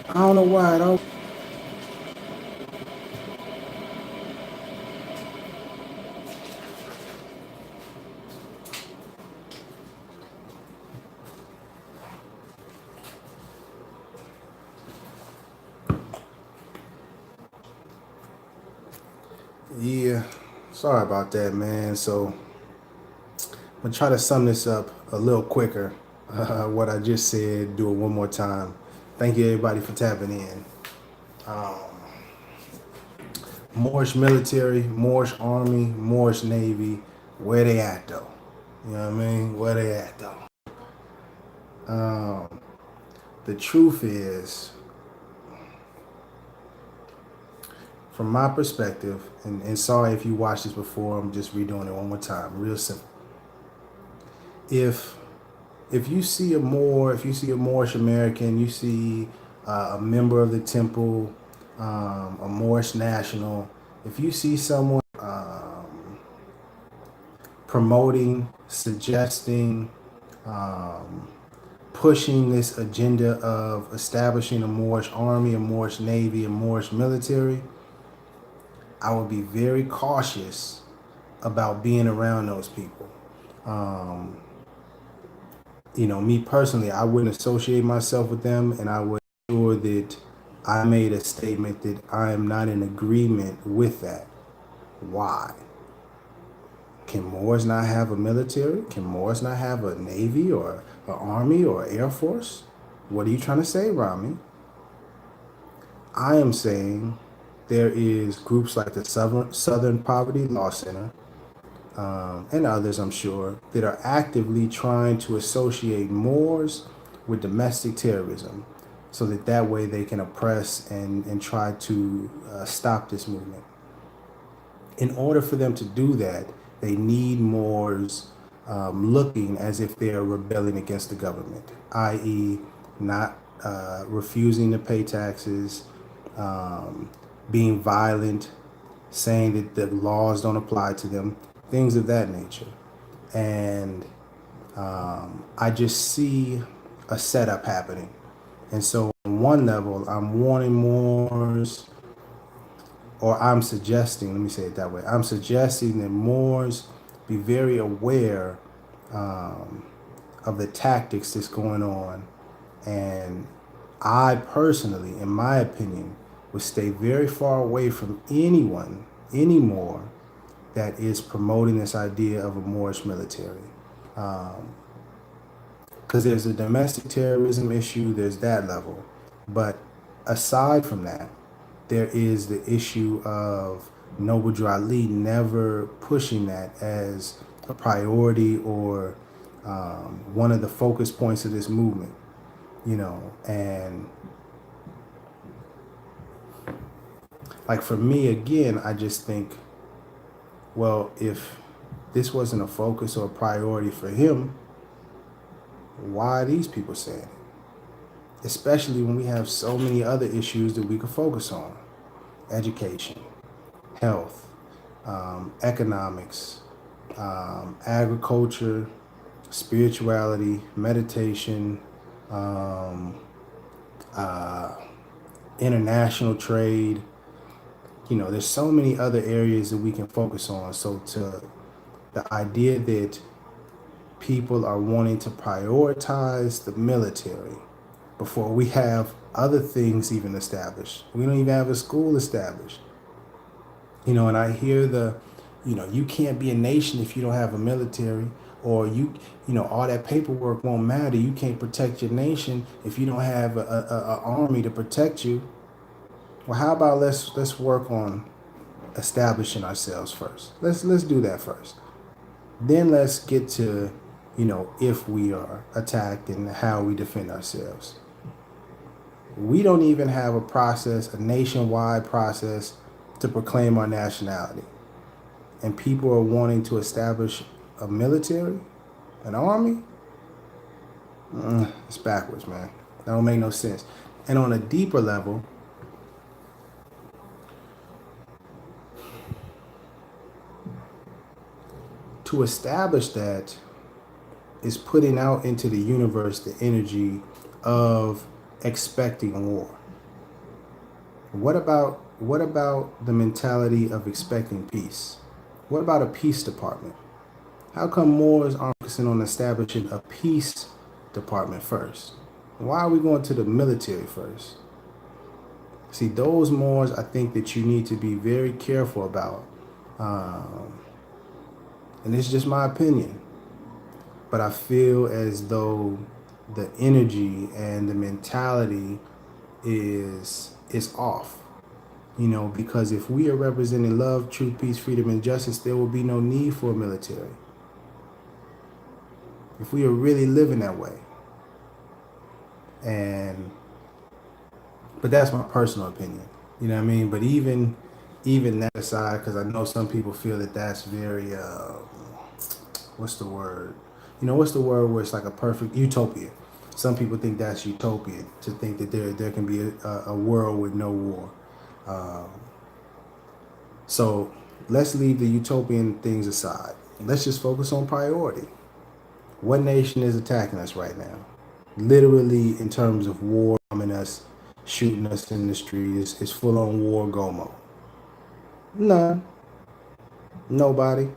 I don't know why I don't. Yeah, sorry about that, man. So I'm gonna try to sum this up a little quicker. What I just said, do it one more time. Thank you, everybody, for tapping in. Um, Moorish military, Moorish army, Moorish navy, where they at though? You know what I mean? Where they at though? Um, the truth is, from my perspective, and sorry if you watched this before, I'm just redoing it one more time. Real simple. If if you see a if you see a Moorish American, you see a member of the temple, a Moorish national, if you see someone promoting, suggesting, um, pushing this agenda of establishing a Moorish army, a Moorish navy, a Moorish military, I would be very cautious about being around those people. Um, Me personally, I wouldn't associate myself with them, and I would ensure that I made a statement that I am not in agreement with that. Why? Can Moors not have a military? Can Moors not have a navy or an army or air force? What are you trying to say, Rami? I am saying there is groups like the Southern Poverty Law Center, and others, I'm sure, that are actively trying to associate Moors with domestic terrorism so that way they can oppress and try to stop this movement. In order for them to do that, they need Moors looking as if they are rebelling against the government, i.e., not refusing to pay taxes, um, being violent, saying that the laws don't apply to them, things of that nature. And I just see a setup happening. And so, on one level, I'm wanting Moors, or I'm suggesting, let me say it that way, I'm suggesting that Moors be very aware um, of the tactics that's going on. And I personally, in my opinion, would stay very far away from anyone anymore that is promoting this idea of a Moorish military. Because there's a domestic terrorism issue, there's that level. But aside from that, there is the issue of Noble Drew Ali never pushing that as a priority or one of the focus points of this movement, and like for me, again, I just think, well, if this wasn't a focus or a priority for him, why are these people saying it? Especially when we have so many other issues that we could focus on: education, health, economics, agriculture, spirituality, meditation, um, uh, international trade. There's so many other areas that we can focus on. So to the idea that people are wanting to prioritize the military before we have other things even established. We don't even have a school established. And I hear you can't be a nation if you don't have a military, or all that paperwork won't matter. You can't protect your nation if you don't have a army to protect you. Well, how about let's work on establishing ourselves first. Let's do that first. Then let's get to, if we are attacked and how we defend ourselves. We don't even have a process, a nationwide process to proclaim our nationality. And people are wanting to establish a military, an army. It's backwards, man. That don't make no sense. And on a deeper level, to establish that is putting out into the universe the energy of expecting war. What about the mentality of expecting peace? What about a peace department? How come Moors aren't focusing on establishing a peace department first? Why are we going to the military first? See, those Moors, I think that you need to be very careful about. Um, and it's just my opinion, but I feel as though the energy and the mentality is off. Because if we are representing love, truth, peace, freedom, and justice, there will be no need for a military. If we are really living that way. But that's my personal opinion. You know what I mean? But even that aside, because I know some people feel that that's very, what's the word? What's the word where it's like a perfect utopia? Some people think that's utopian, to think that there can be a world with no war. Um, so let's leave the utopian things aside. Let's just focus on priority. What nation is attacking us right now? Literally, in terms of war, bombing us, shooting us in the streets, it's full on war go mode. None. Nobody.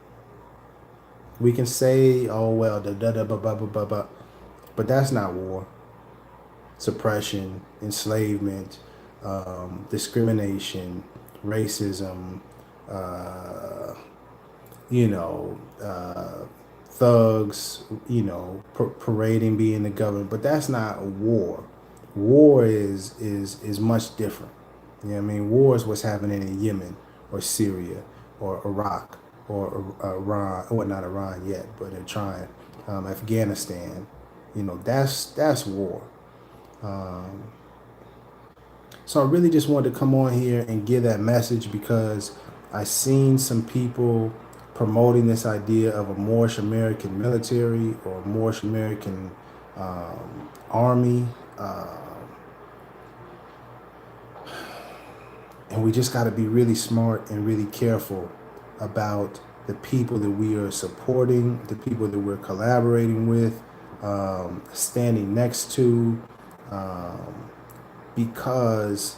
We can say, oh well, da da da ba ba ba ba ba, but that's not war. Suppression, enslavement, discrimination, racism, uh, you know, thugs, parading being the government, but that's not war. War is much different. You know what I mean? War is what's happening in Yemen or Syria or Iraq or Iran. Well, not Iran yet, but they're trying. Afghanistan. That's war. Um, so I really just wanted to come on here and give that message because I seen some people promoting this idea of a Moorish American military or Moorish American army. And we just got to be really smart and really careful about the people that we are supporting, the people that we're collaborating with, standing next to, because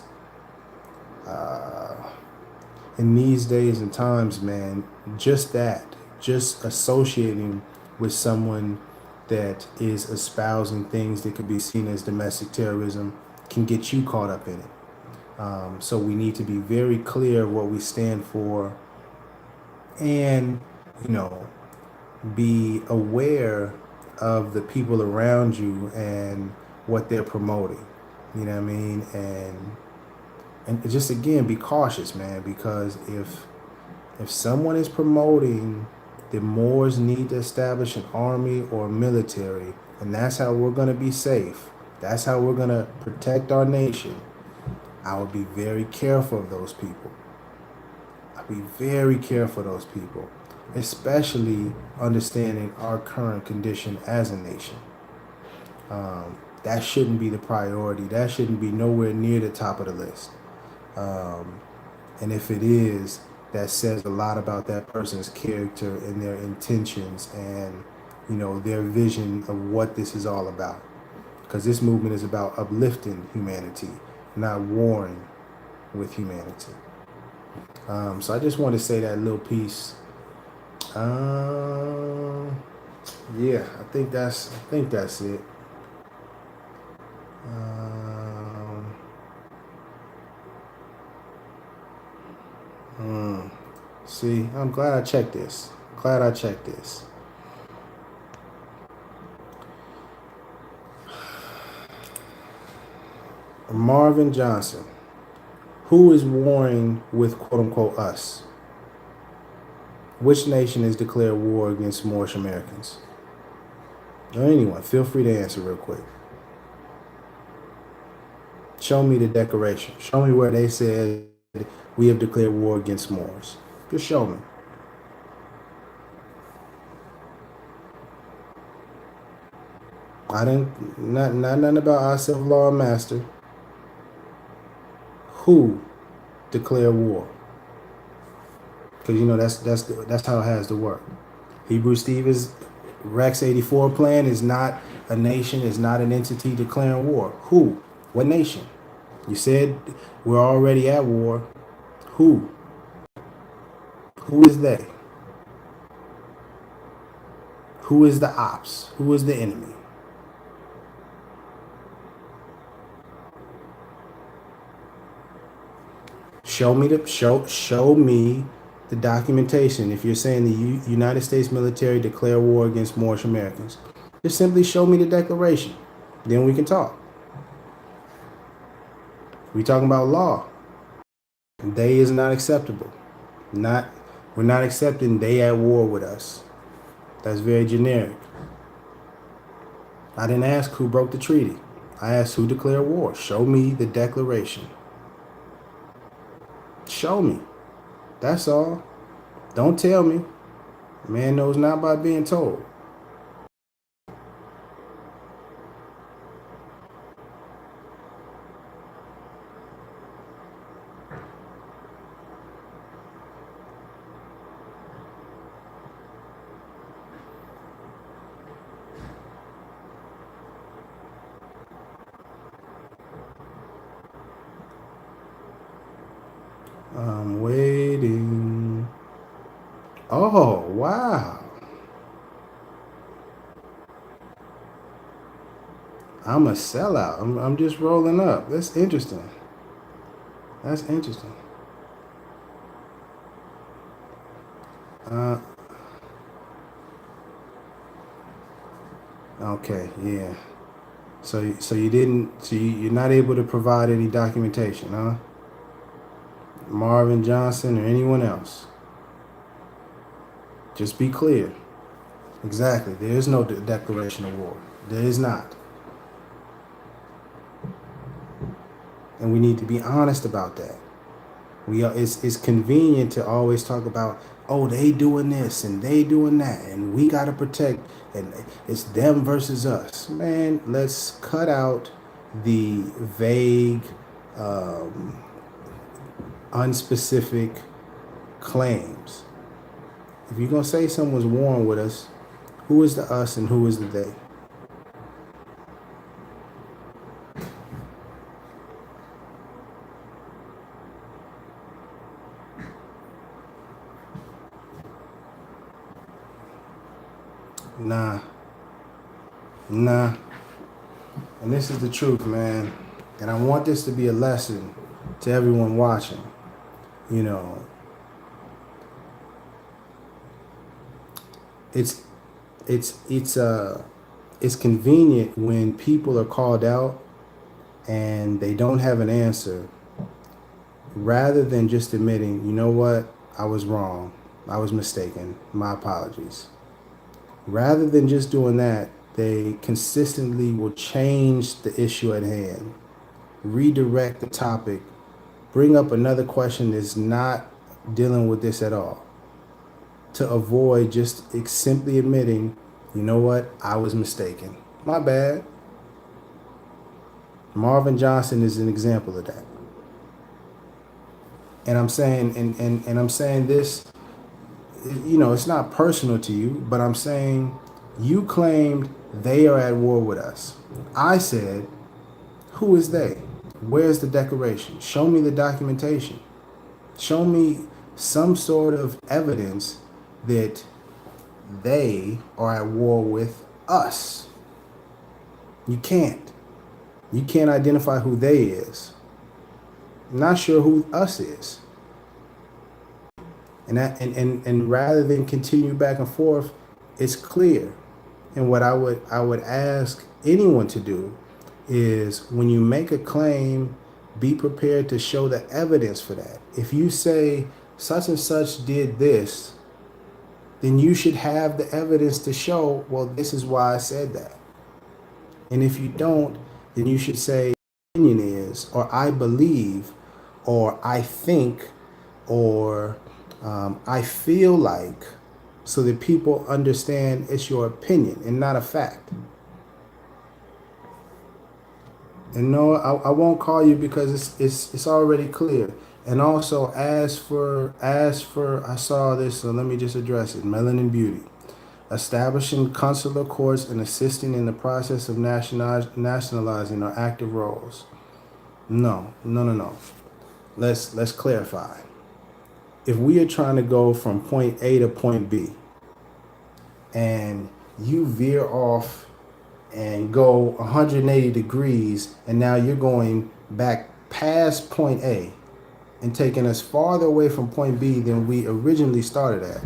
in these days and times, man, just associating with someone that is espousing things that could be seen as domestic terrorism can get you caught up in it. So we need to be very clear what we stand for and, be aware of the people around you and what they're promoting. You know what I mean? And just again, be cautious, man, because if someone is promoting that Moors need to establish an army or military, and that's how we're going to be safe, that's how we're going to protect our nation, I would be very careful of those people. I'd be very careful of those people, especially understanding our current condition as a nation. That shouldn't be the priority. That shouldn't be nowhere near the top of the list. And if it is, that says a lot about that person's character and their intentions and, their vision of what this is all about. Because this movement is about uplifting humanity, not warring with humanity. So I just want to say that little piece. Yeah, I think that's it. See, I'm glad I checked this. Marvin Johnson. Who is warring with quote unquote us? Which nation has declared war against Moorish Americans? Or anyone, feel free to answer real quick. Show me the declaration. Show me where they said we have declared war against Moors. Just show me. I didn't, not nothing about ourselves, law and master. Who declared war? Because that's how it has to work. Hebrew Stevens Rex 84 plan is not a nation, is not an entity declaring war. Who? What nation? You said we're already at war. Who? Who is they? Who is the ops? Who is the enemy? Show me the documentation. If you're saying the United States military declare war against Moorish Americans, just simply show me the declaration. Then we can talk. We talking about law. They is not acceptable. We're not accepting they at war with us. That's very generic. I didn't ask who broke the treaty. I asked who declared war. Show me the declaration. Show me. That's all. Don't tell me. Man knows not by being told. I'm waiting. Oh, wow. I'm a sellout. I'm just rolling up. That's interesting. That's interesting. Uh, okay, yeah. So you didn't. You're not able to provide any documentation, huh? Marvin Johnson or anyone else. Just be clear. Exactly. There is no declaration of war. There is not. And we need to be honest about that. It's convenient to always talk about, oh, they doing this and they doing that and we got to protect, and it's them versus us. Man, let's cut out the vague, unspecific claims. If you're going to say someone's warring with us, who is the us and who is the they? Nah. And this is the truth, man. And I want this to be a lesson to everyone watching. You know, it's convenient when people are called out and they don't have an answer, rather than just admitting, you know what, I was wrong, I was mistaken, my apologies. Rather than just doing that, they consistently will change the issue at hand, redirect the topic, bring up another question that's not dealing with this at all, to avoid just simply admitting, you know what, I was mistaken. My bad. Marvin Johnson is an example of that. And I'm saying, and I'm saying this, you know, it's not personal to you, but I'm saying you claimed they are at war with us. I said, who is they? Where's the declaration? Show me the documentation. Show me some sort of evidence that they are at war with us. You can't. You can't identify who they is. I'm not sure who us is. And rather than continue back and forth, it's clear. And what I would ask anyone to do is, when you make a claim, be prepared to show the evidence for that. If you say such and such did this, then you should have the evidence to show, well, this is why I said that. And if you don't, then you should say, opinion is, or I believe, or I think, or I feel like, so that people understand it's your opinion and not a fact. And no, I won't call you because it's already clear. And also, as for I saw this, so let me just address it. Melanin Beauty, establishing consular courts and assisting in the process of nationalizing our active roles. No. Let's clarify. If we are trying to go from point A to point B, and you veer off and go 180 degrees, and now you're going back past point A and taking us farther away from point B than we originally started at,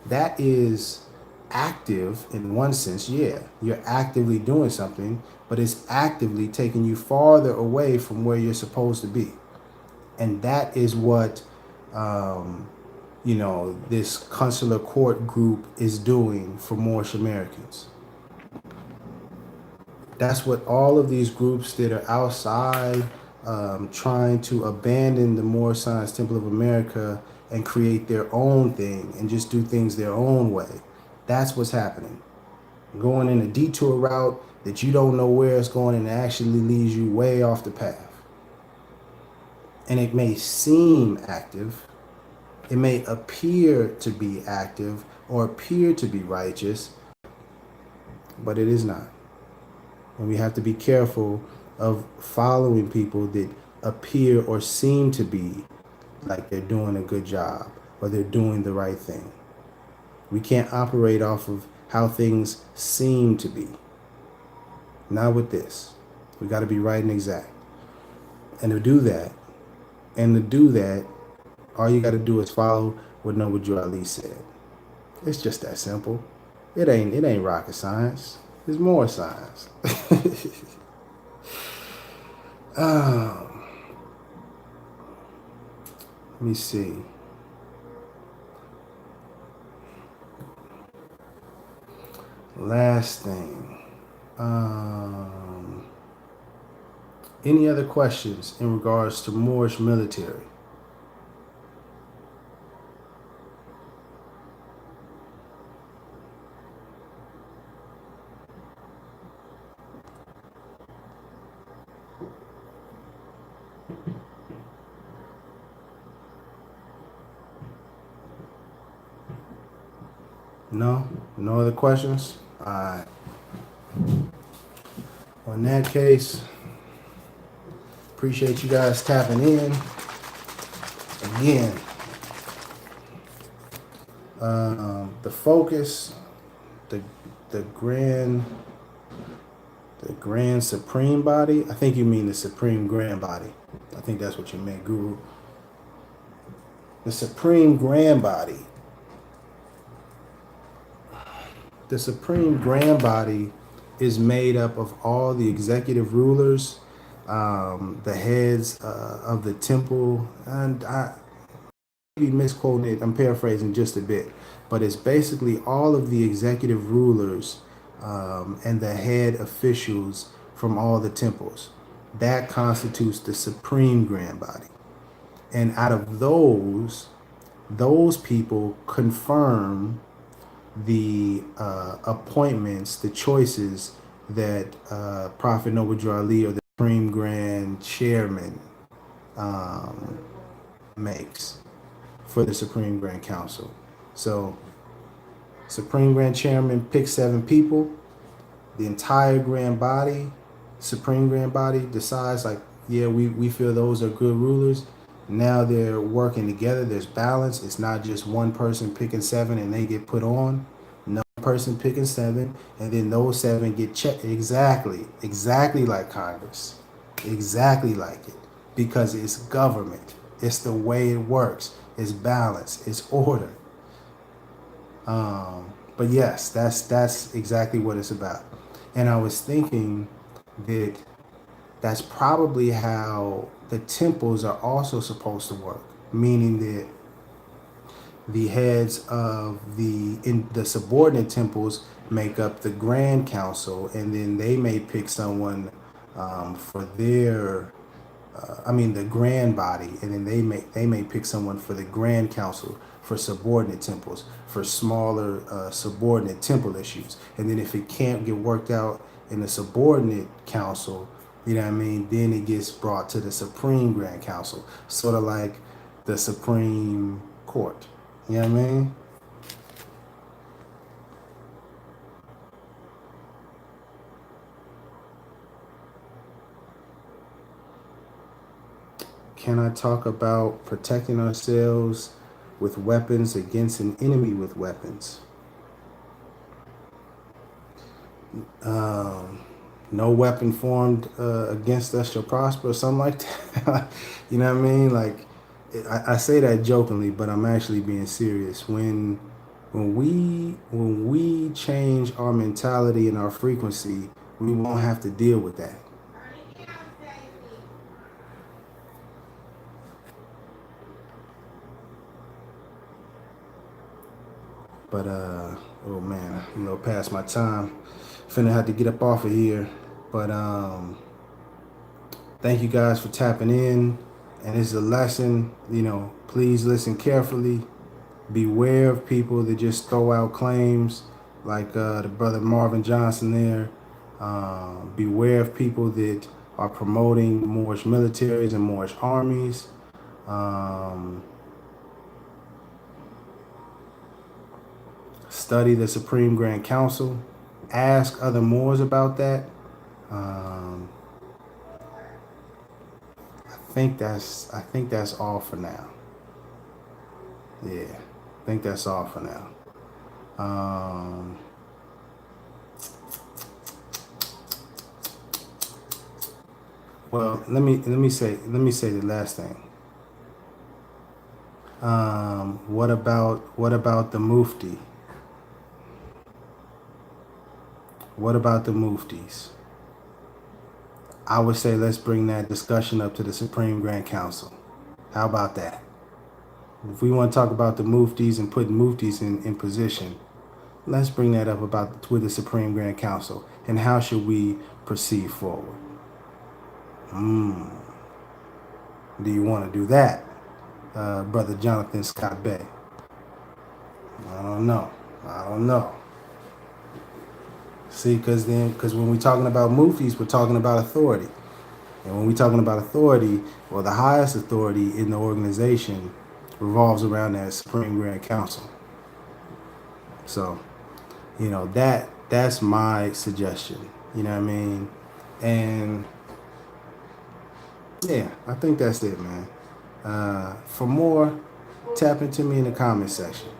that is active in one sense. Yeah, you're actively doing something, but it's actively taking you farther away from where you're supposed to be. And that is what this consular court group is doing for Moorish Americans. That's what all of these groups that are outside trying to abandon the Moorish Science Temple of America and create their own thing and just do things their own way. That's what's happening. Going in a detour route that you don't know where it's going, and it actually leads you way off the path. And it may seem active, it may appear to be active or appear to be righteous, but it is not. And we have to be careful of following people that appear or seem to be like they're doing a good job or they're doing the right thing. We can't operate off of how things seem to be. Not with this. We got to be right and exact. And to do that, all you got to do is follow what Noble Ali said. It's just that simple. It ain't rocket science. It's more science. Let me see. Last thing. Any other questions in regards to Moorish military? No? No other questions? Alright. Well, in that case, appreciate you guys tapping in. Again, the focus, the grand supreme body. I think you mean the supreme grand body. I think that's what you meant, Guru. The supreme grand body. The supreme grand body is made up of all the executive rulers, the heads of the temple, and I may be misquoting it. I'm paraphrasing just a bit, but it's basically all of the executive rulers and the head officials from all the temples. That constitutes the supreme grand body. And out of those people confirm the appointments, the choices that Prophet Noble Ali, or the Supreme Grand Chairman, makes for the Supreme Grand Council. So, Supreme Grand Chairman picks 7 people. The entire Grand Body, Supreme Grand Body, decides like, yeah, we feel those are good rulers. Now they're working together. There's balance. It's not just one person picking 7 and they get put on. No person picking 7 and then those 7 get checked. Exactly like Congress. Exactly like it. Because it's government. It's the way it works. It's balance. It's order. But yes, that's exactly what it's about. And I was thinking that that's probably how the temples are also supposed to work, meaning that the heads of the subordinate temples make up the Grand Council, and then they may pick someone for their the grand body, and then they may pick someone for the Grand Council for subordinate temples, for smaller subordinate temple issues. And then if it can't get worked out in the subordinate council, you know what I mean, then it gets brought to the Supreme Grand Council, sort of like the Supreme Court. You know what I mean? Can I talk about protecting ourselves with weapons against an enemy with weapons? No weapon formed against us shall prosper, or something like that. You know what I mean? Like, I say that jokingly, but I'm actually being serious. When we change our mentality and our frequency, we won't have to deal with that. But oh man, I'm a little past my time. Finna have to get up off of here. But thank you guys for tapping in. And it's a lesson, please listen carefully. Beware of people that just throw out claims like the brother Marvin Johnson there. Beware of people that are promoting Moorish militaries and Moorish armies. Study the Supreme Grand Council. Ask other Moors about that. I think that's all for now. Yeah, I think that's all for now. Well, let me say the last thing. What about the Mufti? What about the Muftis? I would say let's bring that discussion up to the Supreme Grand Council. How about that? If we want to talk about the Muftis and putting Muftis in position, let's bring that up with the Supreme Grand Council. And how should we proceed forward? Do you want to do that, Brother Jonathan Scott Bay? I don't know. See, because when we're talking about Muftis, we're talking about authority. And when we're talking about authority, well, the highest authority in the organization revolves around that Supreme Grand Council. So, that's my suggestion. You know what I mean? And yeah, I think that's it, man. For more, tap into me in the comment section.